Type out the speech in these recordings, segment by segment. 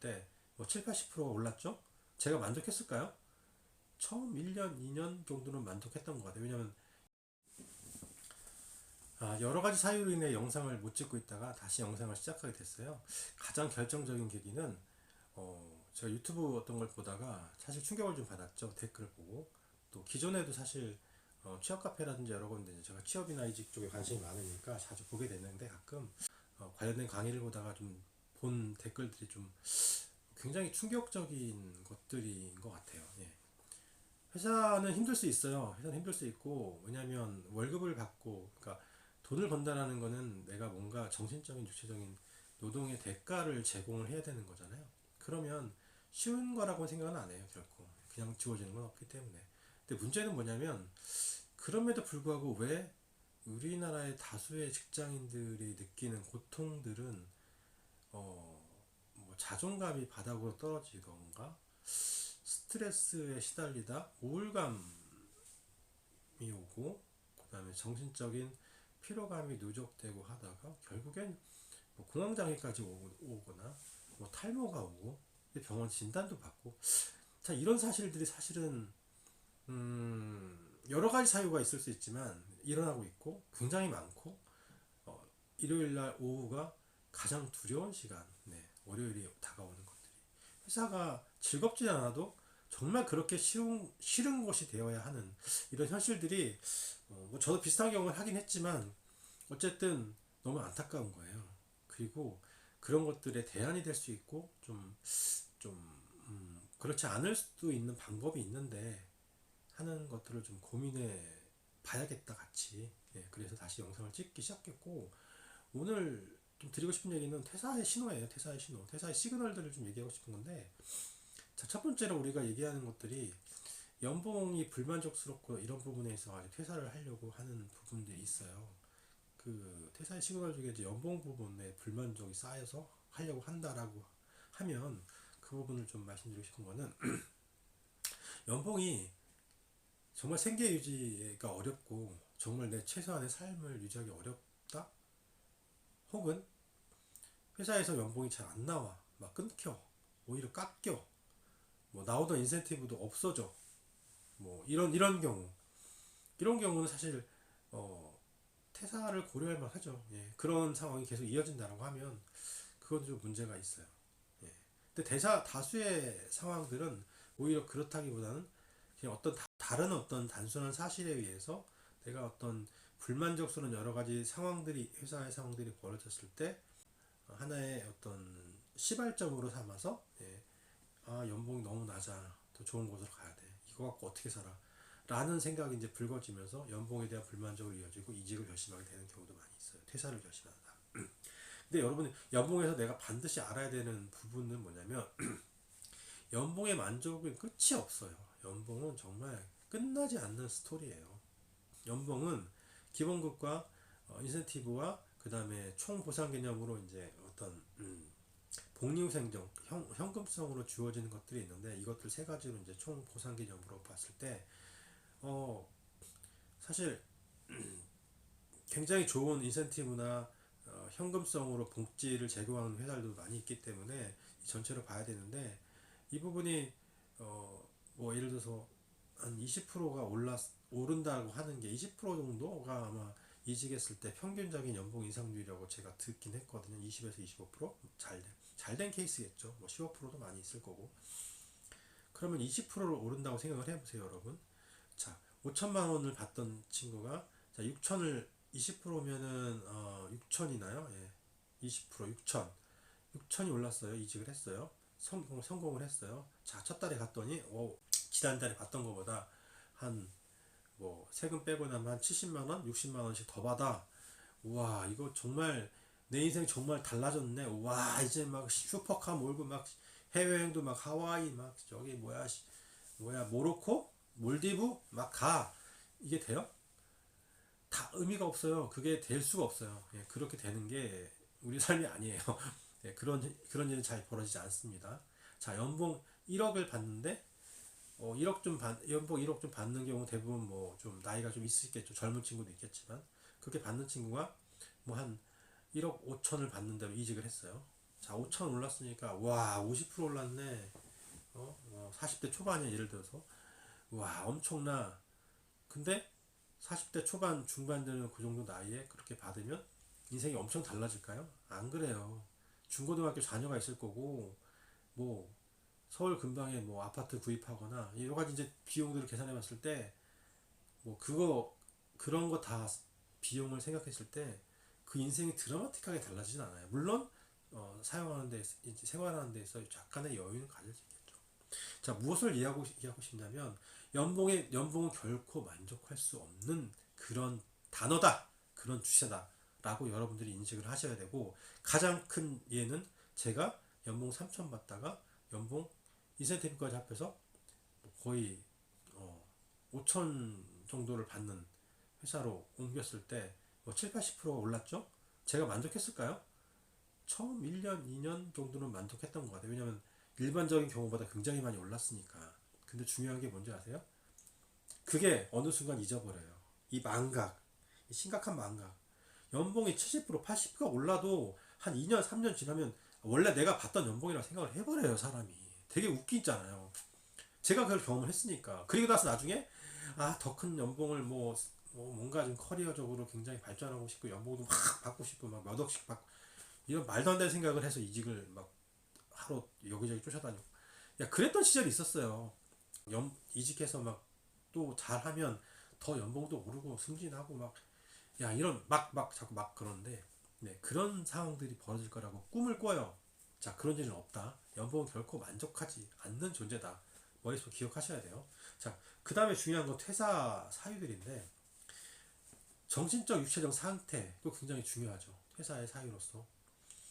때 뭐 7, 80%가 올랐죠? 제가 만족했을까요? 처음 1년, 2년 정도는 만족했던 것 같아요. 왜냐면 여러 가지 사유로 인해 영상을 못 찍고 있다가 다시 영상을 시작하게 됐어요. 가장 결정적인 계기는 제가 유튜브 어떤 걸 보다가 사실 충격을 좀 받았죠. 댓글을 보고. 또 기존에도 사실 취업 카페라든지 여러 군데 제가 취업이나 이직 쪽에 관심이 많으니까 자주 보게 됐는데 가끔 관련된 강의를 보다가 좀 본 댓글들이 좀 굉장히 충격적인 것들인 것 같아요. 예. 회사는 힘들 수 있어요. 회사는 힘들 수 있고, 왜냐하면 월급을 받고, 그러니까 돈을 번다라는 거는 내가 뭔가 정신적인, 육체적인 노동의 대가를 제공을 해야 되는 거잖아요. 그러면 쉬운 거라고 생각은 안 해요, 결코. 그냥 주어지는 건 없기 때문에. 근데 문제는 뭐냐면, 그럼에도 불구하고 왜 우리나라의 다수의 직장인들이 느끼는 고통들은, 뭐 자존감이 바닥으로 떨어지던가, 스트레스에 시달리다 우울감이 오고 그 다음에 정신적인 피로감이 누적되고 하다가 결국엔 뭐 공황장애까지 오거나 뭐 탈모가 오고 병원 진단도 받고 자 이런 사실들이 사실은 여러 가지 사유가 있을 수 있지만 일어나고 있고 굉장히 많고 일요일날 오후가 가장 두려운 시간 네, 월요일이 다가오는 것들이 회사가 즐겁지 않아도 정말 그렇게 싫은 곳이 되어야 하는 이런 현실들이 뭐 저도 비슷한 경험을 하긴 했지만 어쨌든 너무 안타까운 거예요. 그리고 그런 것들에 대안이 될 수 있고 좀 그렇지 않을 수도 있는 방법이 있는데 하는 것들을 좀 고민해 봐야겠다 같이. 예, 그래서 다시 영상을 찍기 시작했고 오늘 좀 드리고 싶은 얘기는 퇴사의 신호예요. 퇴사의 신호, 퇴사의 시그널들을 좀 얘기하고 싶은 건데 자, 첫 번째로 우리가 얘기하는 것들이 연봉이 불만족스럽고 이런 부분에 있어 가지고 퇴사를 하려고 하는 부분들이 있어요. 그 퇴사의 시그널 중에 이제 연봉 부분에 불만족이 쌓여서 하려고 한다라고 하면 그 부분을 좀 말씀드리고 싶은 거는 연봉이 정말 생계 유지가 어렵고 정말 내 최소한의 삶을 유지하기 어렵다? 혹은 회사에서 연봉이 잘 안 나와 막 끊겨 오히려 깎여 뭐 나오던 인센티브도 없어져 뭐 이런 경우는 사실 어, 퇴사를 고려할 만하죠. 예. 그런 상황이 계속 이어진다라고 하면 그건 좀 문제가 있어요. 예. 근데 다수의 상황들은 오히려 그렇다기보다는 그냥 어떤 다른 어떤 단순한 사실에 의해서 내가 어떤 불만족스러운 여러 가지 상황들이 회사의 상황들이 벌어졌을 때 하나의 어떤 시발점으로 삼아서 연봉이 너무 낮아 더 좋은 곳으로 가야 돼 이거 갖고 어떻게 살아 라는 생각이 이제 불거지면서 연봉에 대한 불만족으로 이어지고 이직을 결심하게 되는 경우도 많이 있어요. 퇴사를 결심한다. 근데 여러분 연봉에서 내가 반드시 알아야 되는 부분은 뭐냐면 연봉의 만족은 끝이 없어요. 연봉은 정말 끝나지 않는 스토리예요. 연봉은 기본급과 인센티브와 그 다음에 총 보상 개념으로 이제 어떤 복리후생정 현금성으로 주어지는 것들이 있는데 이것들 세 가지로 이제 총 보상 개념으로 봤을 때 어, 사실 굉장히 좋은 인센티브나 현금성으로 복지를 제공하는 회사들도 많이 있기 때문에 전체를 봐야 되는데 이 부분이 뭐 예를 들어서 한 20%가 오른다고 하는 게 20% 정도가 아마 이직했을 때 평균적인 연봉 인상률이라고 제가 듣긴 했거든요. 20에서 25%잘된 케이스겠죠. 뭐 15%도 많이 있을 거고. 그러면 20%를 오른다고 생각을 해보세요, 여러분. 자, 5천만 원을 받던 친구가 자 6천을 20%면은 6천이나요? 예. 20% 6천. 6천이 올랐어요. 이직을 했어요. 성공을 했어요. 자, 첫 달에 갔더니 지난달에 받던 것보다 한 뭐 세금 빼고 나면 한 70만 원, 60만 원씩 더 받아. 우와, 이거 정말 내 인생 정말 달라졌네. 와, 이제 막 슈퍼카 몰고 막 해외여행도 막 하와이 막 저기 뭐야 모로코, 몰디브 막 가. 이게 돼요? 다 의미가 없어요. 그게 될 수가 없어요. 예, 그렇게 되는 게 우리 삶이 아니에요. 예, 그런 일은 잘 벌어지지 않습니다. 자, 연봉 1억을 받는데 연봉 1억 좀 받는 경우 대부분 뭐 좀 나이가 좀 있겠죠. 젊은 친구도 있겠지만 그렇게 받는 친구가 뭐 한 1억 5천을 받는 대로 이직을 했어요. 자, 5천 올랐으니까 와, 50% 올랐네. 40대 초반이야, 예를 들어서. 와, 엄청나. 근데 40대 초반 중반 되는 그 정도 나이에 그렇게 받으면 인생이 엄청 달라질까요? 안 그래요. 중고등학교 자녀가 있을 거고, 뭐 서울 근방에 뭐 아파트 구입하거나 여러 가지 이제 비용들을 계산해 봤을 때 뭐 그거 그런 거 다 비용을 생각했을 때 그 인생이 드라마틱하게 달라지진 않아요. 물론 사용하는 데 이제 생활하는 데서 약간의 여유는 가질 수 있겠죠. 자, 무엇을 이해하고 싶냐면 연봉은 결코 만족할 수 없는 그런 단어다. 그런 주체다라고 여러분들이 인식을 하셔야 되고, 가장 큰 예는 제가 연봉 3천 받다가 연봉 인센티브까지 합해서 거의 5천 정도를 받는 회사로 옮겼을 때 뭐 7, 80% 올랐죠? 제가 만족했을까요? 처음 1년, 2년 정도는 만족했던 것 같아요. 왜냐면 일반적인 경우보다 굉장히 많이 올랐으니까. 근데 중요한 게 뭔지 아세요? 그게 어느 순간 잊어버려요. 이 망각, 이 심각한 망각. 연봉이 70%, 80%가 올라도 한 2년, 3년 지나면 원래 내가 받던 연봉이라고 생각을 해버려요, 사람이. 되게 웃기잖아요. 제가 그걸 경험을 했으니까. 그리고 나서 나중에 더 큰 연봉을 뭔가 좀 커리어적으로 굉장히 발전하고 싶고 연봉도 막 받고 싶고 막 몇 억씩 받고 이런 말도 안 되는 생각을 해서 이직을 막 하러 여기저기 쫓아다니고. 야, 그랬던 시절이 있었어요. 이직해서 막 또 잘하면 더 연봉도 오르고 승진하고 막, 야, 이런 막 자꾸 막 그러는데, 네, 그런 상황들이 벌어질 거라고 꿈을 꿔요. 자, 그런 일은 없다. 연봉은 결코 만족하지 않는 존재다. 머릿속 기억하셔야 돼요. 자, 그 다음에 중요한 건 퇴사 사유들인데, 정신적, 육체적 상태도 굉장히 중요하죠. 퇴사의 사유로서.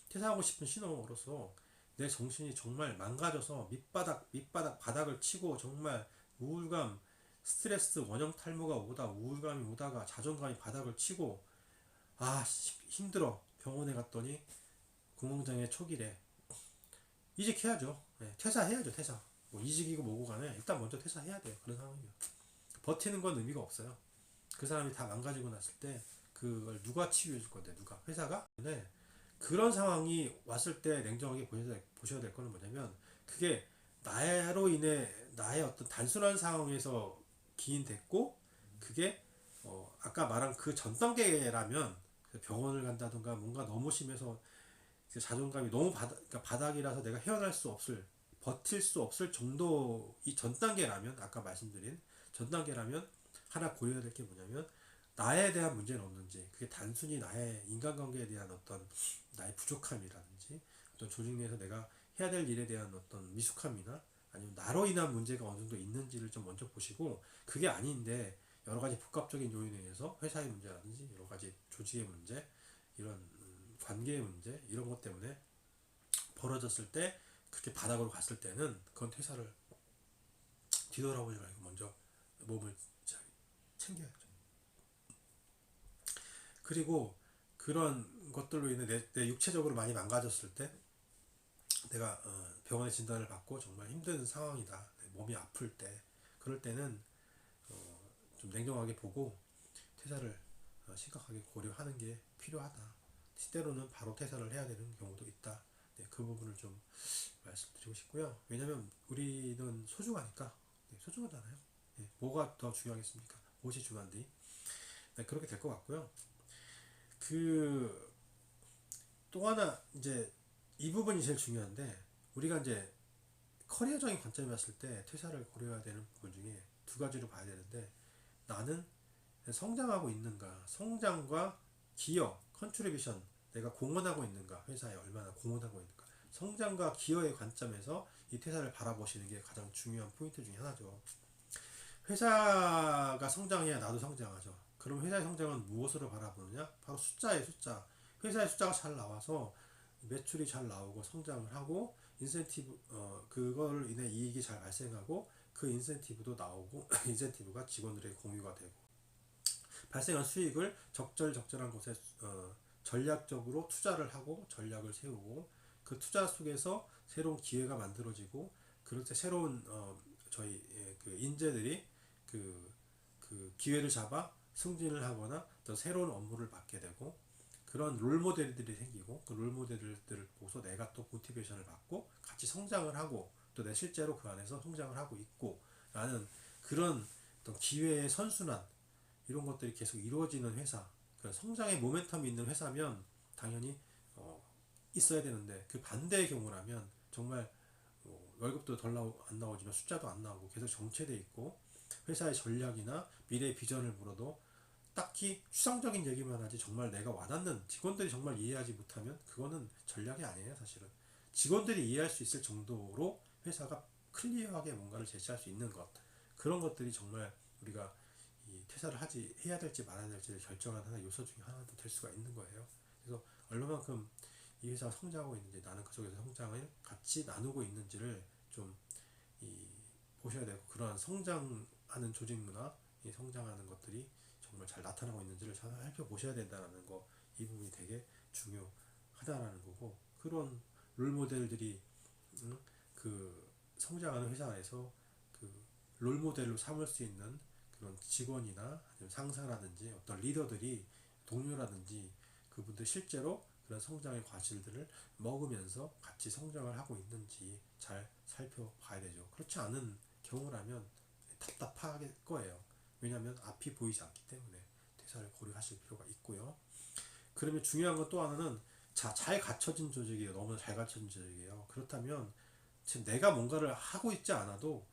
퇴사하고 싶은 신호로서 내 정신이 정말 망가져서 바닥을 치고 정말 우울감, 스트레스, 원형 탈모가 오다 우울감이 오다가 자존감이 바닥을 치고 힘들어 병원에 갔더니 공황장애 초기래. 이직해야죠. 네, 퇴사해야죠. 퇴사. 뭐 이직이고 뭐고 간에 일단 먼저 퇴사해야 돼요. 그런 상황이면 버티는 건 의미가 없어요. 그 사람이 다 망가지고 났을 때 그걸 누가 치유해 줄 건데, 누가? 회사가? 네. 그런 상황이 왔을 때 냉정하게 보셔야 될 거는 뭐냐면, 그게 나로 인해 나의 어떤 단순한 상황에서 기인됐고, 그게 아까 말한 그 전 단계라면 병원을 간다든가 뭔가 너무 심해서 그 자존감이 너무 그러니까 바닥이라서 내가 헤어날 수 없을, 버틸 수 없을 정도 이 전 단계라면, 아까 말씀드린 전 단계라면 하나 고려해야 될 게 뭐냐면, 나에 대한 문제는 없는지, 그게 단순히 나의 인간관계에 대한 어떤 나의 부족함이라든지 어떤 조직 내에서 내가 해야 될 일에 대한 어떤 미숙함이나 아니면 나로 인한 문제가 어느 정도 있는지를 좀 먼저 보시고, 그게 아닌데 여러 가지 복합적인 요인에 의해서 회사의 문제라든지 여러 가지 조직의 문제, 이런 관계의 문제, 이런 것 때문에 벌어졌을 때, 그렇게 바닥으로 갔을 때는 그건 퇴사를 뒤돌아보지 말고 먼저 몸을 잘 챙겨야죠. 그리고 그런 것들로 인해 내 육체적으로 많이 망가졌을 때, 내가 병원의 진단을 받고 정말 힘든 상황이다, 내 몸이 아플 때, 그럴 때는 좀 냉정하게 보고 퇴사를 심각하게 고려하는 게 필요하다. 때로는 바로 퇴사를 해야 되는 경우도 있다. 네, 그 부분을 좀 말씀드리고 싶고요. 왜냐면 우리는 소중하니까. 네, 소중하잖아요. 네, 뭐가 더 중요하겠습니까? 무엇이 중요한데? 네, 그렇게 될 것 같고요. 그 또 하나 이제 이 부분이 제일 중요한데, 우리가 이제 커리어적인 관점에 봤을 때 퇴사를 고려해야 되는 부분 중에 두 가지로 봐야 되는데, 나는 성장하고 있는가, 성장과 기여, 컨트리뷰션, 내가 공헌하고 있는가, 회사에 얼마나 공헌하고 있는가, 성장과 기여의 관점에서 이 퇴사를 바라보시는 게 가장 중요한 포인트 중에 하나죠. 회사가 성장해야 나도 성장하죠. 그럼 회사의 성장은 무엇으로 바라보느냐? 바로 숫자의 숫자. 회사의 숫자가 잘 나와서 매출이 잘 나오고 성장을 하고, 인센티브 그거를 인해 이익이 잘 발생하고, 그 인센티브도 나오고 인센티브가 직원들에게 공유가 되고, 발생한 수익을 적절한 곳에 전략적으로 투자를 하고 전략을 세우고, 그 투자 속에서 새로운 기회가 만들어지고, 그럴 때 새로운 저희 그 인재들이 그 기회를 잡아 승진을 하거나 또 새로운 업무를 맡게 되고, 그런 롤 모델들이 생기고 그 롤 모델들을 보고서 내가 또 모티베이션을 받고 같이 성장을 하고 또 내 실제로 그 안에서 성장을 하고 있고 라는 그런 어떤 기회의 선순환 이런 것들이 계속 이루어지는 회사, 그러니까 성장의 모멘텀이 있는 회사면 당연히 있어야 되는데 그 반대의 경우라면 정말 월급도 안 나오지만 숫자도 안 나오고 계속 정체돼 있고 회사의 전략이나 미래 비전을 물어도 딱히 추상적인 얘기만 하지 정말 내가 와닿는 직원들이 정말 이해하지 못하면 그거는 전략이 아니에요 사실은. 직원들이 이해할 수 있을 정도로 회사가 클리어하게 뭔가를 제시할 수 있는 것, 그런 것들이 정말 우리가 이 퇴사를 해야 될지 말아야 될지를 결정하는 하나의 요소 중에 하나도 될 수가 있는 거예요. 그래서 얼마만큼 이 회사가 성장하고 있는지 나는 그 속에서 성장을 같이 나누고 있는지를 좀 보셔야 되고, 그러한 성장하는 조직 문화, 이 성장하는 것들이 정말 잘 나타나고 있는지를 잘 살펴보셔야 된다는 거, 이 부분이 되게 중요하다라는 거고, 그런 롤 모델들이 그 성장하는 회사 안에서 그 롤 모델로 삼을 수 있는 그런 직원이나 아니면 상사라든지 어떤 리더들이, 동료라든지 그분들 실제로 그런 성장의 과실들을 먹으면서 같이 성장을 하고 있는지 잘 살펴봐야 되죠. 그렇지 않은 경우라면 답답할 거예요. 왜냐하면 앞이 보이지 않기 때문에 퇴사를 고려하실 필요가 있고요. 그러면 중요한 건 또 하나는, 잘 갖춰진 조직이에요. 너무 잘 갖춰진 조직이에요. 그렇다면 지금 내가 뭔가를 하고 있지 않아도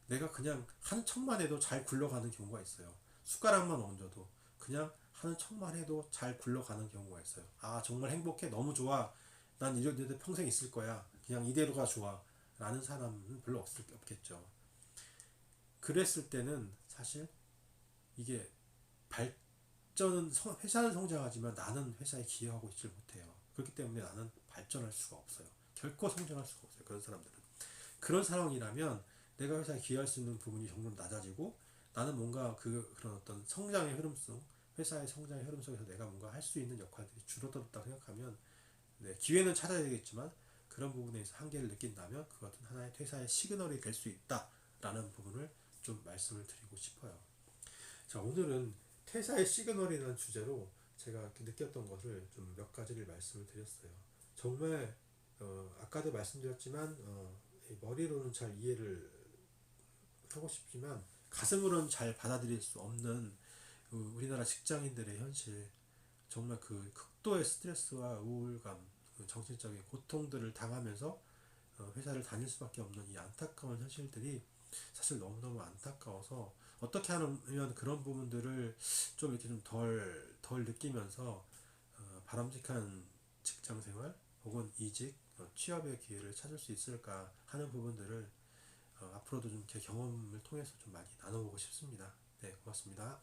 내가 그냥 하는 척만 해도 잘 굴러가는 경우가 있어요. 숟가락만 얹어도 그냥 하는 척만 해도 잘 굴러가는 경우가 있어요. 아 정말 행복해, 너무 좋아, 난 이래도 평생 있을 거야, 그냥 이대로가 좋아 라는 사람은 별로 없겠죠. 그랬을 때는 사실 이게 발전은, 회사는 성장하지만 나는 회사에 기여하고 있지 못해요. 그렇기 때문에 나는 발전할 수가 없어요. 결코 성장할 수가 없어요. 그런 사람들은. 그런 상황이라면 내가 회사에 기여할 수 있는 부분이 점점 낮아지고, 나는 뭔가 그런 어떤 성장의 흐름 속, 회사의 성장의 흐름 속에서 내가 뭔가 할 수 있는 역할들이 줄어들었다고 생각하면, 네, 기회는 찾아야 되겠지만 그런 부분에서 한계를 느낀다면 그것은 하나의 퇴사의 시그널이 될 수 있다라는 부분을 좀 말씀을 드리고 싶어요. 자, 오늘은 퇴사의 시그널이라는 주제로 제가 이렇게 느꼈던 것을 좀 몇 가지를 말씀을 드렸어요. 정말 아까도 말씀드렸지만 머리로는 잘 이해를 하고 싶지만 가슴으로는 잘 받아들일 수 없는 우리나라 직장인들의 현실, 정말 그 극도의 스트레스와 우울감, 그 정신적인 고통들을 당하면서 회사를 다닐 수밖에 없는 이 안타까운 현실들이 사실 너무너무 안타까워서, 어떻게 하면 그런 부분들을 좀 이렇게 좀 덜 느끼면서 바람직한 직장 생활 혹은 이직, 취업의 기회를 찾을 수 있을까 하는 부분들을 앞으로도 좀 제 경험을 통해서 좀 많이 나눠보고 싶습니다. 네, 고맙습니다.